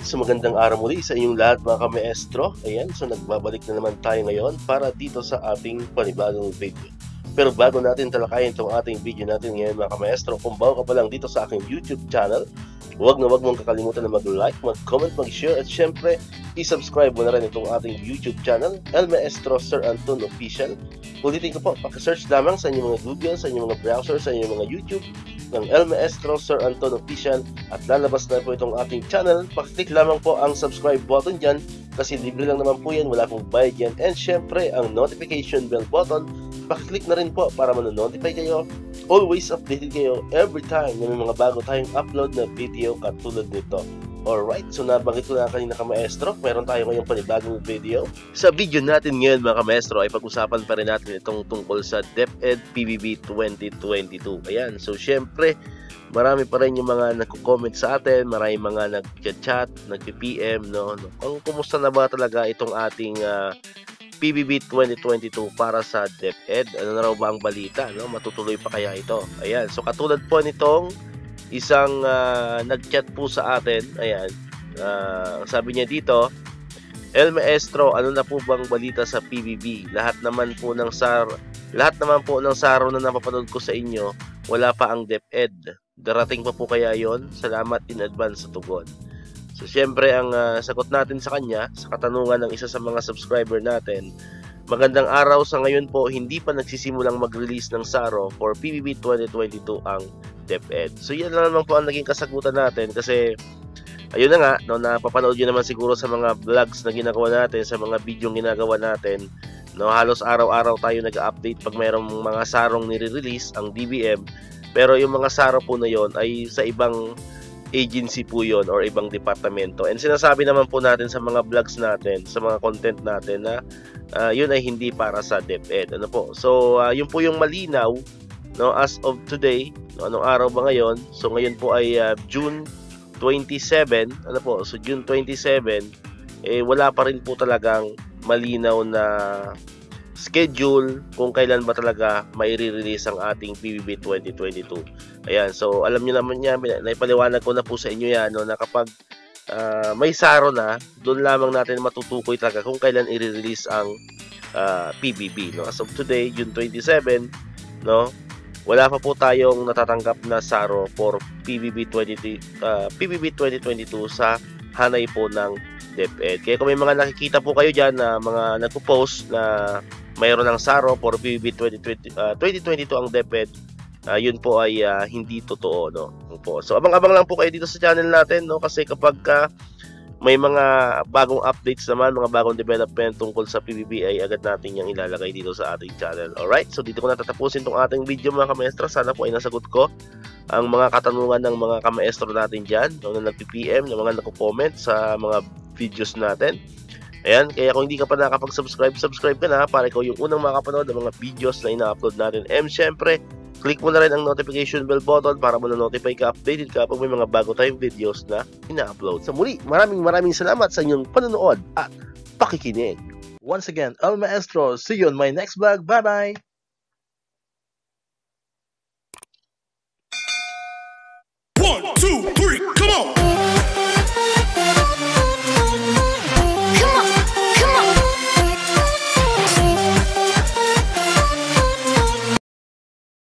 so magandang araw muli sa inyong lahat mga kamaestro. Ayan, so nagbabalik na naman tayo ngayon para dito sa ating panibagong video. Pero bago natin talakayin itong ating video natin ngayon mga kamaestro, kung bago ka pa lang dito sa aking YouTube channel, huwag mong kakalimutan na mag-like, mag-comment, mag-share at syempre, i-subscribe mo na rin itong ating YouTube channel, El Maestro Sir Anton Official. Ulitin ko po, paki-search lamang sa inyong mga Google, sa inyong mga browser, sa inyong mga YouTube ng El Maestro Sir Anton Official at lalabas na po itong ating channel. Pakiclick lamang po ang subscribe button dyan kasi libre lang naman po yan, wala pong bayad yan. And syempre, ang notification bell button, pakiclick na rin po para manonotify kayo. Always updated kayo every time na may mga bago tayong upload na video katulad nito. Alright, so nabanggit ko na kanina kamaestro, meron tayo ngayong panibagong video. Sa video natin ngayon mga kamaestro ay pag-usapan pa rin natin itong tungkol sa DepEd PBB 2022. Ayan, so syempre marami pa rin yung mga nagko-comment sa atin, marami mga nag-chat, nag-PM, no? Kung kumusta na ba talaga itong ating PBB 2022 para sa DepEd? Ano na raw ba ang balita, no? Matutuloy pa kaya ito? Ayan, so katulad po nitong isang nag-chat po sa atin, ayan, sabi niya dito, El Maestro, ano na po bang balita sa PBB? Lahat naman po ng saro na napapanood ko sa inyo, wala pa ang DepEd. Darating pa po kaya yon? Salamat in advance sa tugon. So syempre ang sagot natin sa kanya, sa katanungan ng isa sa mga subscriber natin, magandang araw, sa ngayon po hindi pa nagsisimulang mag-release ng SARO for PBB 2022 ang DepEd. So yan lang naman po ang naging kasagutan natin kasi ayun na nga, no, napapanood nyo naman siguro sa mga vlogs na ginagawa natin, sa mga video ginagawa natin, no, halos araw-araw tayo nag-update pag mayroong mga sarong nire-release ang DBM, pero yung mga saro po na yon ay sa ibang agency po yon or ibang departamento, and sinasabi naman po natin sa mga vlogs natin, sa mga content natin na yun ay hindi para sa DepEd. Ano po? So yun po yung malinaw, no, as of today, no, anong araw ba ngayon? So ngayon po ay June 27, ano po? So June 27, wala pa rin po talagang malinaw na schedule kung kailan ba talaga mai-release ang ating PBB 2022. Ayan, so alam niyo naman yan, naipaliwanag ko na po sa inyo yan, no, na kapag may saro na, doon lamang natin matutukoy talaga kung kailan i-release ang PBB, no. As of today, June 27, no, wala pa po tayong natatanggap na saro for PBB 2022 sa hanay po ng DepEd. Kaya kung may mga nakikita po kayo dyan na mga nagpo-post na mayroon ng saro for PBB 2022 ang DepEd, yun po ay hindi totoo, no. So abang-abang lang po kayo dito sa channel natin, no, kasi kapag may mga bagong updates naman, mga bagong development tungkol sa PBB ay agad natin yung ilalagay dito sa ating channel. Alright, so dito ko natatapusin tong ating video mga kamaestro. Sana po ay nasagot ko ang mga katanungan ng mga kamaestro natin dyan, no, na nag-PM, na mga nagko-comment sa mga videos natin. Ayan, kaya kung hindi ka pa nakapag-subscribe, subscribe ka na para ikaw yung unang makapanood ng mga videos na ina-upload natin. And syempre, click mo na rin ang notification bell button para ma-notify ka, updated ka pag may mga bago tayong videos na ina-upload. So muli, maraming salamat sa inyong panonood at pakikinig. Once again, El Maestro, see you on my next vlog. Bye-bye! 1, 2, 3